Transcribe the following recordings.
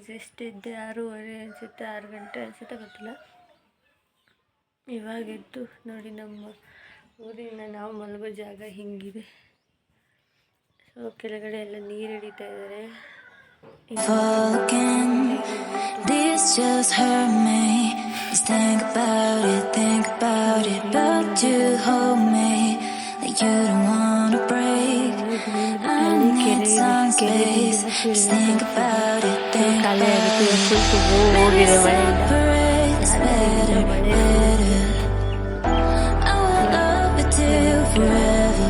Just ಇದ್ದೆ 6:30 ಅನಿಸುತ್ತೆ, 6 ಗಂಟೆ ಅನಿಸುತ್ತೆ, ಗೊತ್ತಿಲ್ಲ. ಇವಾಗ ಎದ್ದು ನೋಡಿ ನಮ್ಮ ಊರಿನ ನಾವು ಮಲಗೋ ಜಾಗ ಹಿಂಗಿದೆ. ಸೊ ಕೆಳಗಡೆ ಎಲ್ಲ ನೀರು ಹಿಡಿತಾ ಇದ್ದಾರೆ. This just hurt me. Just think about it, but you hold me like you don't wanna break. I need some space. Just think about it, separate's better. I will love you till forever.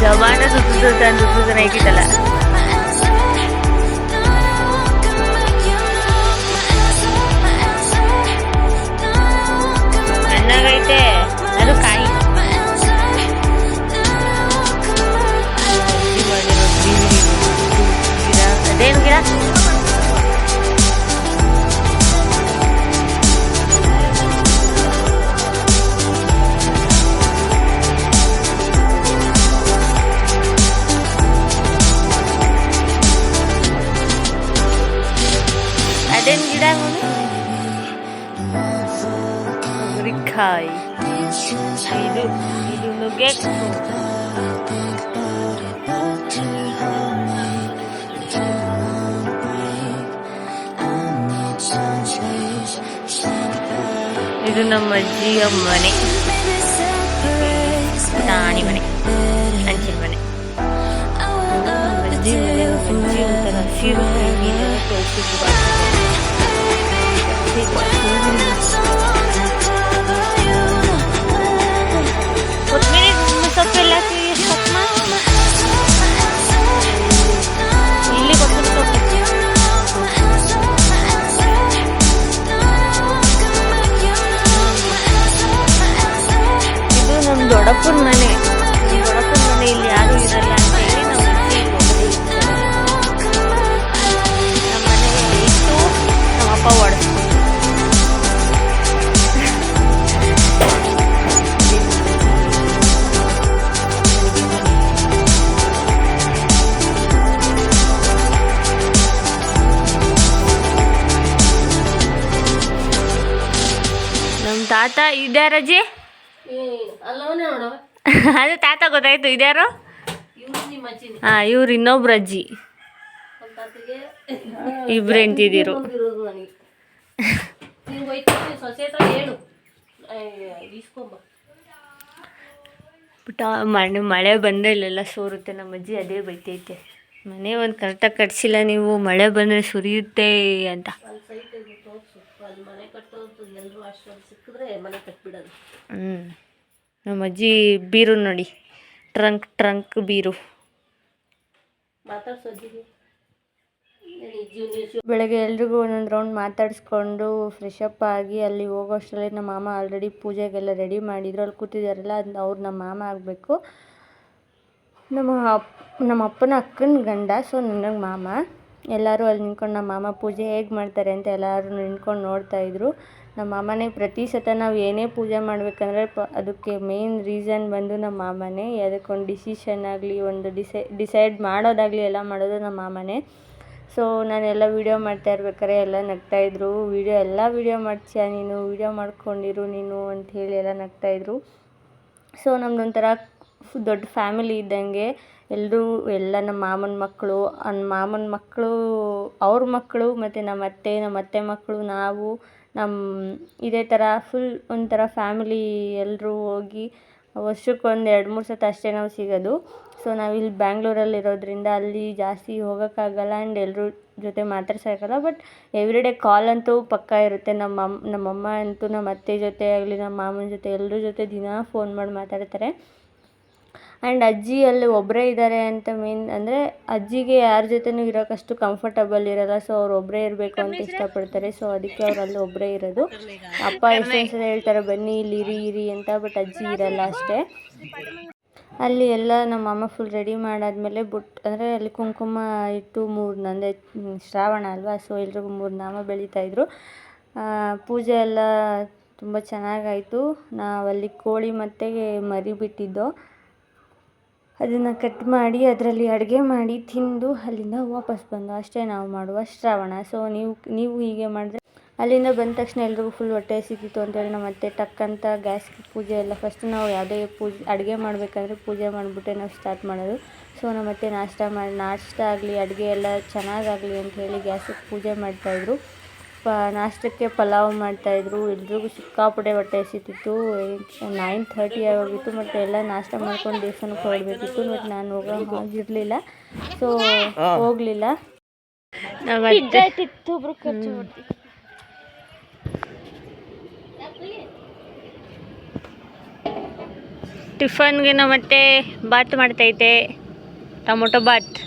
ಜಮಾನ ಸುತ್ತುತ್ತಾನೆ ಹೇಗಿತ್ತಲ್ಲ. ಚೆನ್ನಾಗೈತೆ ಅದು ಕಾಯಿ ಅದೇನು ಗಿಡ ಅದೇನು ಗಿಡ ಉರಿಕಾಯಿ ಇದು ನುಗ್ಗೆ ಇದು ನಮ್ಮ ಅಜ್ಜಿಯ ಮನೆ, ತಾಣಿ ಮನೆ, ಅಂಚಿನ ಮನೆ. ಅಜ್ಜಿ ಮನೆ ಒಂಥರ ಸೀರೆ ಕೊತ್ತಂಬರಿ ಸೊಪ್ಪೆಲ್ಲ ಇಲ್ಲಿ ಕೊತ್ತಂಬರಿ ಸೊಪ್ಪು. ಇದು ನಮ್ಮ ದೊಡ್ಡಪ್ಪನ ಮನೆ. ದೊಡ್ಡಪ್ಪನ ಮನೆ ಇಲ್ಲಿ ಯಾರು ಇರಲ್ಲ ಅಂತ ಹೇಳಿ ನಮ್ಮ ಅಜ್ಜಿ ನಮ್ಮ ಮನೆಗೆ ಇಟ್ಟು ನಮ್ಮ ಅಪ್ಪ ಓಡಿಸ್ತಾರೆ. ನಮ್ಮ ತಾತ ಇದ್ಯಾರಜ್ಜಿ? ಅದು ತಾತ ಗೊತ್ತಾಯ್ತು. ಇದ್ಯಾರು? ಹಾಂ, ಇವ್ರು ಇನ್ನೊಬ್ರು ಅಜ್ಜಿ. ಇಬ್ರು ಹೆಂಡ್ತಿದಿರು. ಪುಟ್ಟ ಮಳೆ ಬಂದರೆ ಇಲ್ಲೆಲ್ಲ ಸೋರುತ್ತೆ. ನಮ್ಮ ಅಜ್ಜಿ ಅದೇ ಬೈತೈತೆ, ಮನೆ ಒಂದು ಕರೆಕ್ಟಾಗಿ ಕಟ್ಸಿಲ್ಲ ನೀವು, ಮಳೆ ಬಂದರೆ ಸುರಿಯುತ್ತೆ ಅಂತ. ನಮ್ಮ ಅಜ್ಜಿ ಬೀರು ನೋಡಿ, ಟ್ರಂಕ್ ಬೀರು. ಬೆಳಗ್ಗೆ ಎಲ್ರಿಗೂ ಒಂದೊಂದು ರೌಂಡ್ ಮಾತಾಡಿಸ್ಕೊಂಡು ಫ್ರೆಶ್ ಅಪ್ ಆಗಿ ಅಲ್ಲಿ ಹೋಗೋ ಅಷ್ಟರಲ್ಲಿ ನಮ್ಮ ಮಾಮ ಆಲ್ರೆಡಿ ಪೂಜೆಗೆಲ್ಲ ರೆಡಿ ಮಾಡಿದ್ರು. ಅಲ್ಲಿ ಕೂತಿದ್ದಾರಲ್ಲ, ಅದು ಅವ್ರು ನಮ್ಮ ಮಾಮ ಆಗಬೇಕು. ನಮ್ಮ ಅಪ್ಪನ ಅಕ್ಕನ ಗಂಡ, ಸೊ ನನಗೆ ಮಾಮ. ಎಲ್ಲರೂ ಅಲ್ಲಿ ನಿಂತ್ಕೊಂಡು ನಮ್ಮ ಮಾಮ ಪೂಜೆ ಹೇಗೆ ಮಾಡ್ತಾರೆ ಅಂತ ಎಲ್ಲರೂ ನಿಂತ್ಕೊಂಡು ನೋಡ್ತಾಯಿದ್ರು. ನಮ್ಮ ಮಾಮನೇ ಪ್ರತಿ ಸತ ನಾವು ಏನೇ ಪೂಜೆ ಮಾಡಬೇಕಂದ್ರೆ ಅದಕ್ಕೆ ಮೇನ್ ರೀಸನ್ ಬಂದು ನಮ್ಮ ಮಾಮನೇ. ಅದಕ್ಕೊಂದು ಡಿಸಿಷನ್ ಆಗಲಿ, ಒಂದು ಡಿಸೈಡ್ ಮಾಡೋದಾಗಲಿ ಎಲ್ಲ ಮಾಡೋದು ನಮ್ಮ ಮಾಮನೇ. ಸೊ ನಾನೆಲ್ಲ ವೀಡಿಯೋ ಮಾಡ್ತಾ ಇರ್ಬೇಕಾದ್ರೆ ಎಲ್ಲ ನಗ್ತಾಯಿದ್ರು. ಎಲ್ಲ ವೀಡಿಯೋ ಮಾಡ್ತೀಯಾ ನೀನು, ವೀಡಿಯೋ ಮಾಡ್ಕೊಂಡಿರು ನೀನು ಅಂಥೇಳಿ ಎಲ್ಲ ನಗ್ತಾಯಿದ್ರು. ಸೊ ನಮ್ಮದೊಂಥರ ದೊಡ್ಡ ಫ್ಯಾಮಿಲಿ ಇದ್ದಂಗೆ. ಎಲ್ಲ ನಮ್ಮ ಮಾಮನ ಮಕ್ಕಳು ಅವ್ರ ಮಕ್ಕಳು ಮತ್ತು ನಮ್ಮ ಅತ್ತೆ ಮಕ್ಕಳು, ನಾವು ಇದೇ ಥರ ಫುಲ್ ಒಂಥರ ಫ್ಯಾಮಿಲಿ ಎಲ್ಲರೂ ಹೋಗಿ ವರ್ಷಕ್ಕೊಂದು 2-3 ಸತಿ ಅಷ್ಟೇ ನಾವು ಸಿಗೋದು. ಸೊ ನಾವಿಲ್ಲಿ ಬ್ಯಾಂಗ್ಳೂರಲ್ಲಿರೋದ್ರಿಂದ ಅಲ್ಲಿ ಜಾಸ್ತಿ ಹೋಗೋಕ್ಕಾಗಲ್ಲ ಆ್ಯಂಡ್ ಎಲ್ಲರೂ ಜೊತೆ ಮಾತಾಡ್ಸೋಕ್ಕಾಗಲ್ಲ. ಬಟ್ ಎವ್ರಿಡೇ ಕಾಲ್ ಅಂತೂ ಪಕ್ಕಾ ಇರುತ್ತೆ. ನಮ್ಮಮ್ಮ ಅಂತೂ ನಮ್ಮ ಅತ್ತೆ ಜೊತೆ ಆಗಲಿ, ನಮ್ಮ ಮಾಮನ ಜೊತೆ ಎಲ್ಲರ ಜೊತೆ ದಿನಾ ಫೋನ್ ಮಾಡಿ ಮಾತಾಡ್ತಾರೆ. ಆ್ಯಂಡ್ ಅಜ್ಜಿ ಅಲ್ಲಿ ಒಬ್ಬರೇ ಇದ್ದಾರೆ ಅಂತ ಮೇನ್ ಅಂದರೆ ಅಜ್ಜಿಗೆ ಯಾರ ಜೊತೆನೂ ಇರೋಕ್ಕಷ್ಟು ಕಂಫರ್ಟಬಲ್ ಇರೋಲ್ಲ. ಸೊ ಅವ್ರು ಒಬ್ಬರೇ ಇರಬೇಕು ಅಂತ ಇಷ್ಟಪಡ್ತಾರೆ. ಸೊ ಅದಕ್ಕೆ ಅವ್ರು ಅಲ್ಲಿ ಒಬ್ಬರೇ ಇರೋದು. ಅಪ್ಪ ಎಷ್ಟೊಂದು ಸಲ ಹೇಳ್ತಾರೆ ಬನ್ನಿ ಇಲ್ಲಿ ಇರಿ ಅಂತ, ಬಟ್ ಅಜ್ಜಿ ಇರಲ್ಲ ಅಷ್ಟೇ. ಅಲ್ಲಿ ಎಲ್ಲ ನಮ್ಮ ಅಮ್ಮ ಫುಲ್ ರೆಡಿ ಮಾಡಾದ್ಮೇಲೆ ಅಂದರೆ ಅಲ್ಲಿ ಕುಂಕುಮ ಇಟ್ಟು ಅಂದರೆ ಶ್ರಾವಣ ಅಲ್ವಾ, ಸೊ ಎಲ್ರಿಗೂ 3 ನಾಮ ಬೆಳೀತಾಯಿದ್ರು. ಪೂಜೆ ಎಲ್ಲ ತುಂಬ ಚೆನ್ನಾಗಾಯಿತು. ನಾವಲ್ಲಿ ಕೋಳಿ ಮತ್ತು ಮರಿ ಬಿಟ್ಟಿದ್ದೋ, ಅದನ್ನು ಕಟ್ ಮಾಡಿ ಅದರಲ್ಲಿ ಅಡುಗೆ ಮಾಡಿ ತಿಂದು ಅಲ್ಲಿಂದ ವಾಪಸ್ ಬಂದು. ಅಷ್ಟೇ ನಾವು ಮಾಡುವ ಶ್ರಾವಣ. ಸೊ ನೀವು ಹೀಗೆ ಮಾಡಿದ್ರೆ. ಅಲ್ಲಿಂದ ಬಂದ ತಕ್ಷಣ ಎಲ್ರಿಗೂ ಫುಲ್ ಹೊಟ್ಟೆ ಹಸಿತಿತ್ತು ಅಂತೇಳಿ ನಾವು ಮತ್ತೆ ಟಕ್ಕಂತ ಗ್ಯಾಸ್ಗೆ ಪೂಜೆ ಎಲ್ಲ ಫಸ್ಟ್ ನಾವು ಯಾವುದೇ ಅಡುಗೆ ಮಾಡಬೇಕಂದ್ರೆ ಪೂಜೆ ಮಾಡಿಬಿಟ್ಟೆ ನಾವು ಸ್ಟಾರ್ಟ್ ಮಾಡೋದು. ಸೊ ನಾವು ಮತ್ತೆ ನಾಷ್ಟ ಆಗಲಿ ಅಡುಗೆ ಎಲ್ಲ ಚೆನ್ನಾಗಾಗಲಿ ಅಂತ ಹೇಳಿ ಗ್ಯಾಸಿಗೆ ಪೂಜೆ ಮಾಡ್ತಾಯಿದ್ರು. ನಾಷ್ಟಕ್ಕೆ ಪಲಾವ್ ಮಾಡ್ತಾಯಿದ್ರು. ಎಲ್ರಿಗೂ ಸಿಕ್ಕಾಪಟ್ಟೆ ಹೊಟ್ಟೆ ಹಸಿತಿತ್ತು. 9:30 ಆಗೋಗಿತ್ತು. ಮತ್ತು ಎಲ್ಲ ನಾಷ್ಟ ಮಾಡ್ಕೊಂಡು ದೇವಸ್ಥಾನಕ್ಕೆ ಹೊರಡಬೇಕಿತ್ತು. ಮತ್ತು ನಾನು ಹೋಗೋ ಹಾಗಿರಲಿಲ್ಲ, ಸೊ ಹೋಗಲಿಲ್ಲ. ಟಿಫನ್ಗೆ ನಾವು ಮತ್ತೆ ಬಾತ್ ಮಾಡ್ತೈತೆ, ಟೊಮೊಟೊ ಬಾತ್,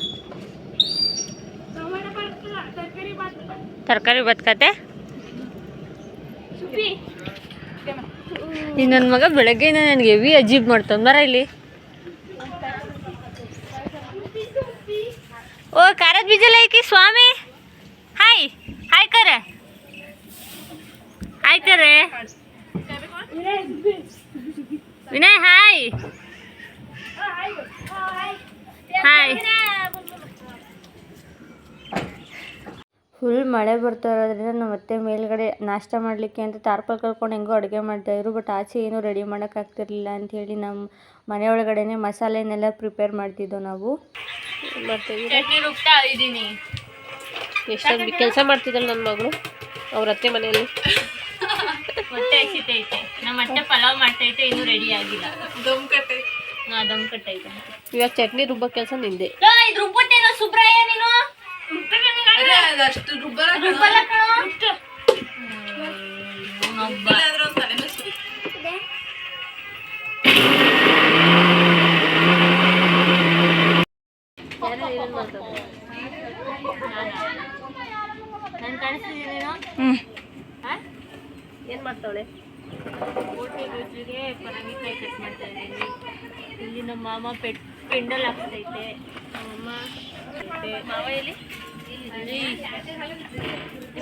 ತರಕಾರಿ ಬತ್ಕತೆ. ಈ ನನ್ನ ಮಗ ಬೆಳಗ್ಗೆಯಿಂದ ನನಗೆ ಹೆವಿ ಅಜೀಬ್ ಮಾಡ್ತಾನೆ. ಬರ ಇಲ್ಲಿ. ಓ ಖಾರದ ಬೀಜ ಲೈಕಿ ಸ್ವಾಮಿ. ಹಾಯ್ ಹಾಯ್ ಕರೆ, ಹಾಯ್ ಕರೆ ವಿನಯ್. Hi hi. ಫುಲ್ ಮಳೆ ಬರ್ತಾ ಇರೋದ್ರಿಂದ ನಾವು ಮತ್ತೆ ಮೇಲ್ಗಡೆ ನಾಷ್ಟ ಮಾಡಲಿಕ್ಕೆ ಅಂತ ತಾರ್ಪಲ್ ಕಲ್ಕೊಂಡು ಹೆಂಗೋ ಅಡುಗೆ ಮಾಡ್ತಾಯಿದ್ರು. ಬಟ್ ಆಚೆ ಏನೂ ರೆಡಿ ಮಾಡೋಕ್ಕಾಗ್ತಿರ್ಲಿಲ್ಲ ಅಂಥೇಳಿ ನಮ್ಮ ಮನೆ ಒಳಗಡೆ ಮಸಾಲೆನೆಲ್ಲ ಪ್ರಿಪೇರ್ ಮಾಡ್ತಿದ್ದೋ ನಾವು. ಚಟ್ನಿ ರುಬ್ತಾ ಇದ್ದೀನಿ. ಎಷ್ಟೊಂದು ಕೆಲಸ ಮಾಡ್ತಿದ್ದಲ್ಲ ನನ್ನ ಮಗಳು ಅವ್ರ ಅತ್ತೆ ಮನೆಯಲ್ಲಿ. ಹೊಟ್ಟೆ ಹಸಿತೈತೆ. ನಮ್ಮ ಅತ್ತೆ ಪಲಾವ್ ಮಾಡ್ತೈತೆ, ಇನ್ನೂ ರೆಡಿ ಆಗಿಲ್ಲ. ದಮ್ ಕಟ್ಟೈತೆ. ಇವಾಗ ಚಟ್ನಿ ರುಬ್ಬೋ ಕೆಲಸ ನಿಂದೆ. ಇದು ರುಬ್ಬುತ್ತೇನೋ ಸುಬ್ರಾಯ ನೀನು. ಏನ್ ಮಾಡ್ತಾವಳೆ? ರುಚಿಗೆ ಪರಂಗಿಕಾಯಿ ಕಟ್ ಮಾಡ್ತಾ ಇದ್ದೀನಿ. ಇಲ್ಲಿ ನಮ್ಮ ಮಾಮ ಪೆಂಡಲ್ ಹಾಕ್ತೈತೆ. ನಮ್ಮಮ್ಮ ಮಾವ ಎಲ್ಲಿ?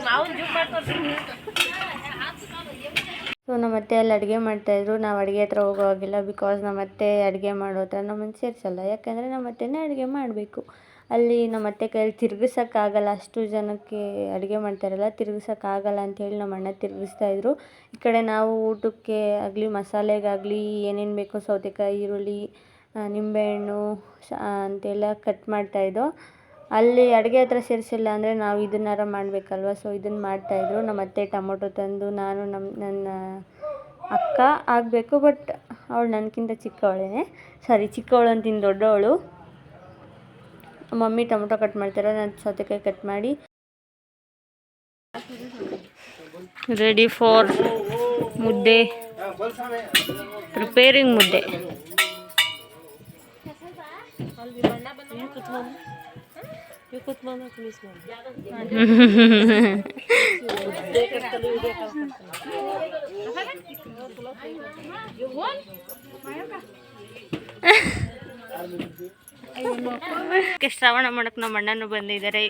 ಮಾವನ್ ಜೂಮ್ ಮಾಡ್ಕೊಡ್ತೀನಿ. ಸೊ ನಮ್ಮ ಅತ್ತೆ ಅಲ್ಲಿ ಅಡುಗೆ ಮಾಡ್ತಾಯಿದ್ರು. ನಾವು ಅಡುಗೆ ಹತ್ರ ಹೋಗೋವಾಗಿಲ್ಲ, ಬಿಕಾಸ್ ನಮ್ಮ ಅತ್ತೆ ಅಡುಗೆ ಮಾಡೋ ಹತ್ರ ನಮ್ಮನ್ನು ಸೇರಿಸಲ್ಲ. ಯಾಕಂದರೆ ನಮ್ಮ ಅತ್ತೆನೇ ಅಡುಗೆ ಮಾಡಬೇಕು. ಅಲ್ಲಿ ನಮ್ಮ ಅತ್ತೆ ಕೈಯಲ್ಲಿ ತಿರುಗಿಸೋಕ್ಕಾಗಲ್ಲ, ಅಷ್ಟು ಜನಕ್ಕೆ ಅಡುಗೆ ಮಾಡ್ತಾರಲ್ಲ, ತಿರುಗಿಸೋಕ್ಕಾಗಲ್ಲ ಅಂಥೇಳಿ ನಮ್ಮ ಅಣ್ಣ ತಿರುಗಿಸ್ತಾಯಿದ್ರು. ಈ ಕಡೆ ನಾವು ಊಟಕ್ಕೆ ಆಗಲಿ ಮಸಾಲೆಗಾಗಲಿ ಏನೇನು ಬೇಕೋ ಸೌತೆಕಾಯಿ, ಈರುಳ್ಳಿ, ನಿಂಬೆಹಣ್ಣು ಅಂತೆಲ್ಲ ಕಟ್ ಮಾಡ್ತಾಯಿದ್ದೋ. ಅಲ್ಲಿ ಅಡುಗೆ ಹತ್ರ ಸೇರಿಸಿಲ್ಲ ಅಂದರೆ ನಾವು ಇದನ್ನಾರ ಮಾಡಬೇಕಲ್ವ, ಸೊ ಇದನ್ನು ಮಾಡ್ತಾಯಿದ್ರು. ನಮ್ಮ ಅತ್ತೆ ಟೊಮೊಟೊ ತಂದು ನಾನು ನನ್ನ ಅಕ್ಕ ಆಗಬೇಕು, ಬಟ್ ಅವಳು ನನಗಿಂತ ಚಿಕ್ಕವಳೇ, ಚಿಕ್ಕವಳು ಅಂತೀನಿ, ದೊಡ್ಡವಳು. ಮಮ್ಮಿ ಟೊಮೊಟೊ ಕಟ್ ಮಾಡ್ತಾರೆ, ನಾನು ಸೌತೆಕಾಯಿ ಕಟ್ ಮಾಡಿ ರೆಡಿ ಫಾರ್ ಮುದ್ದೆ, ಪ್ರಿಪೇರಿಂಗ್ ಮುದ್ದೆ. ಶ್ರವಣ ಮಾಡಕ್ಕೆ ನಮ್ಮ ಅಣ್ಣನೂ ಬಂದಿದ್ದಾರೆ.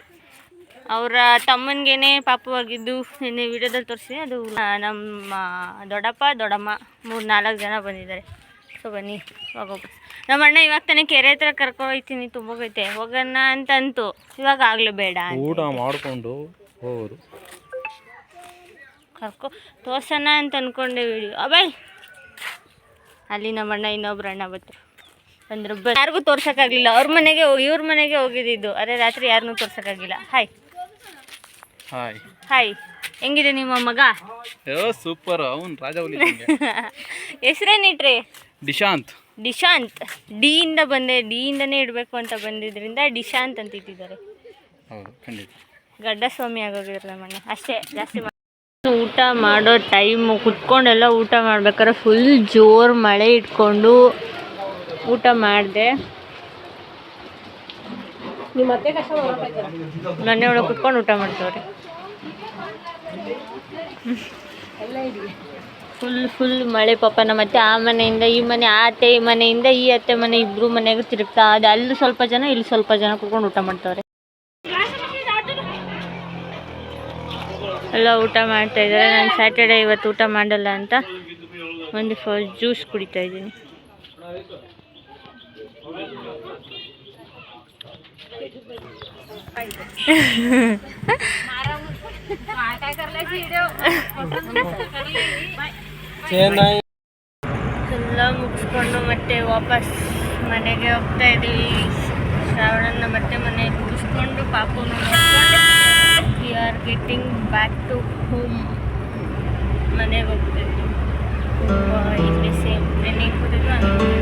ಅವರ ತಮ್ಮನಿಗೇನೆ ಪಾಪವಾಗಿದ್ದು ನಿನ್ನೆ ವಿಡಿಯೋದಲ್ಲಿ ತೋರಿಸಿ, ಅದು ನಮ್ಮ ದೊಡ್ಡಪ್ಪ ದೊಡ್ಡಮ್ಮ 3-4 ಜನ ಬಂದಿದ್ದಾರೆ. ಸೊ ಬನ್ನಿ ಹೋಗೋಣ. ನಮ್ಮ ಅಣ್ಣ ಇವಾಗ ತಾನೇ ಕೆರೆ ಹತ್ರ ಕರ್ಕೊಯ್ತೀನಿ, ತುಂಬೋಗೈತೆ, ಹೋಗೋಣ ಅಂತಂತು. ಇವಾಗ ಆಗಲೂ ಬೇಡ, ಊಟ ಮಾಡಿಕೊಂಡು ಹೋಗೋದು, ತೋರ್ಸೋಣ ಅಂತ ಅಂದ್ಕೊಂಡೆ ವಿಡಿಯೋ. ಅಬಾಯ್ ಅಲ್ಲಿ ನಮ್ಮ ಅಣ್ಣ ಇನ್ನೊಬ್ರು ಅಣ್ಣ ಬಂದರು. ಯಾರಿಗೂ ತೋರ್ಸೋಕ್ಕಾಗಲಿಲ್ಲ. ಇವ್ರ ಮನೆಗೆ ಹೋಗಿದ್ದು, ಅದೇ ರಾತ್ರಿ ಯಾರನ್ನೂ ತೋರ್ಸೋಕ್ಕಾಗಿಲ್ಲ. Hi hi hi. ಹೆಂಗಿದೆ ನಿಮ್ಮ ಮಗ? ಸೂಪರ್. ಅವನು ರಾಜವಲಿ. ಹೆಸರೇನಿಟ್ರಿ? ಡಿಶಾಂತ್. ಡಿಯಿಂದ ಬಂದೆ, ಡಿಯಿಂದನೇ ಇಡಬೇಕು ಅಂತ ಬಂದಿದ್ದರಿಂದ ಡಿಶಾಂತ್ ಅಂತ ಇಟ್ಟಿದ್ದಾರೆ. ಹೌದು, ಖಂಡಿತ. ಗಡ್ಡ ಸ್ವಾಮಿ ಆಗೋಗಿದ್ರು ನಮ್ಮಣ್ಣ. ಅಷ್ಟೇ, ಜಾಸ್ತಿ ಊಟ ಮಾಡೋ ಟೈಮು ಕುತ್ಕೊಂಡೆಲ್ಲ ಊಟ ಮಾಡ್ಬೇಕಾದ್ರೆ ಫುಲ್ ಜೋರು ಮಳೆ ಇಟ್ಕೊಂಡು ಊಟ ಮಾಡಿದೆ. ನಿಮ್ಮ ಅತ್ತೆ ಕಷ್ಟ ಮನೆ ಒಳಗೆ ಕುತ್ಕೊಂಡು ಊಟ ಮಾಡ್ತವ್ರಿ. ಫುಲ್ ಮಳೆ ಪಾಪ. ನಮ್ಮ ಅತ್ತೆ ಆ ಮನೆಯಿಂದ ಈ ಮನೆ, ಆ ಅತ್ತೆ ಈ ಮನೆಯಿಂದ ಈ ಅತ್ತೆ ಮನೆ, ಇಬ್ಬರು ಮನೆಗೂ ತಿರುಗ್ತಾ ಅದು. ಅಲ್ಲಿ ಸ್ವಲ್ಪ ಜನ, ಇಲ್ಲಿ ಸ್ವಲ್ಪ ಜನ ಕುತ್ಕೊಂಡು ಊಟ ಮಾಡ್ತಾವ್ರೆ. ಎಲ್ಲ ಊಟ ಮಾಡ್ತಾ ಇದ್ದಾರೆ. ನಾನು ಸ್ಯಾಟರ್ಡೇ ಇವತ್ತು ಊಟ ಮಾಡಲ್ಲ ಅಂತ ಒಂದು ಜ್ಯೂಸ್ ಕುಡಿತಾ ಇದ್ದೀನಿ. ಎಲ್ಲ ಮುಗಿಸ್ಕೊಂಡು ಮತ್ತೆ ವಾಪಸ್ ಮನೆಗೆ ಹೋಗ್ತಾ ಇದ್ದೀವಿ. ಶ್ರಾವಣನ ಮತ್ತೆ ಮನೆ ಮುಗಿಸ್ಕೊಂಡು ಪಾಪುನ ನೋಡ್ಕೊಂಡು we are getting back to home. ಮನೆಗೆ ಹೋಗ್ತಾ ಇದ್ದೀವಿ. ಇಲ್ಲಿ ಸೇಮ್ ಟ್ರೈನಿಂಗ್ ಕೂತಿದ್ರು ಹಂಗೆ.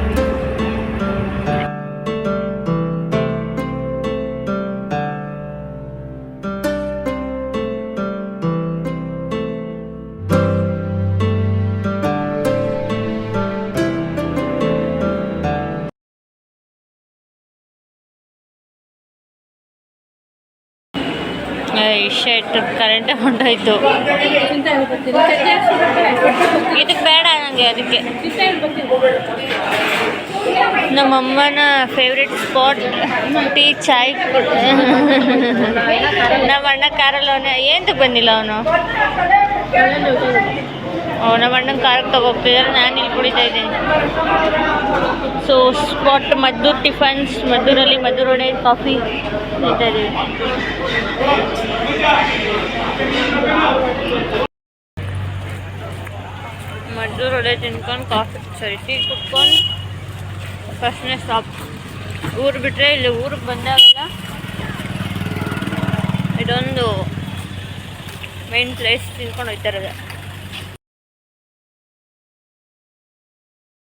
ಶರ್ಟ್ ಕರೆಂಟ್ ಹೊಂಟೋಯ್ತು. ಇದಕ್ಕೆ ಬೇಡ ನನಗೆ. ಅದಕ್ಕೆ ನಮ್ಮಮ್ಮನ ಫೇವ್ರೆಟ್ ಸ್ಪಾಟ್ ಟೀ ಚಾಯ್. ನಮ್ಮ ಅಣ್ಣ ಕಾರಲ್ಲಿ ಏನು ಬಂದಿಲ್ಲ ಅವನು. ನಮ್ಮ ಅಣ್ಣನ ಕಾರಿಗೆ ತಗೋಗ್ತಿದ್ದಾರೆ, ನಾನು ಇಲ್ಲಿ ಕುಡಿತಾ ಇದ್ದೀನಿ. So spot Maddur tiffins. ಮದ್ದೂರಲ್ಲಿ ಮದ್ದೂರು ವಡೆ ಕಾಫಿ ಕುಡಿತಾ ಇದ್ದೀವಿ. ಮದ್ದೂರು ವಡೆ ತಿನ್ಕೊಂಡು ಟೀ ಕುಟ್ಕೊಂಡು ಫಸ್ಟ್ನೇ ಸ್ಟಾಪ್ ಊರು ಬಿಟ್ಟರೆ. ಇಲ್ಲಿ ಊರಿಗೆ ಬಂದಾಗಲ್ಲ ಇದೊಂದು ಮೇನ್ ಪ್ಲೇಸ್ ತಿನ್ಕೊಂಡು ಹೋಗ್ತಾ ಇರೋದು.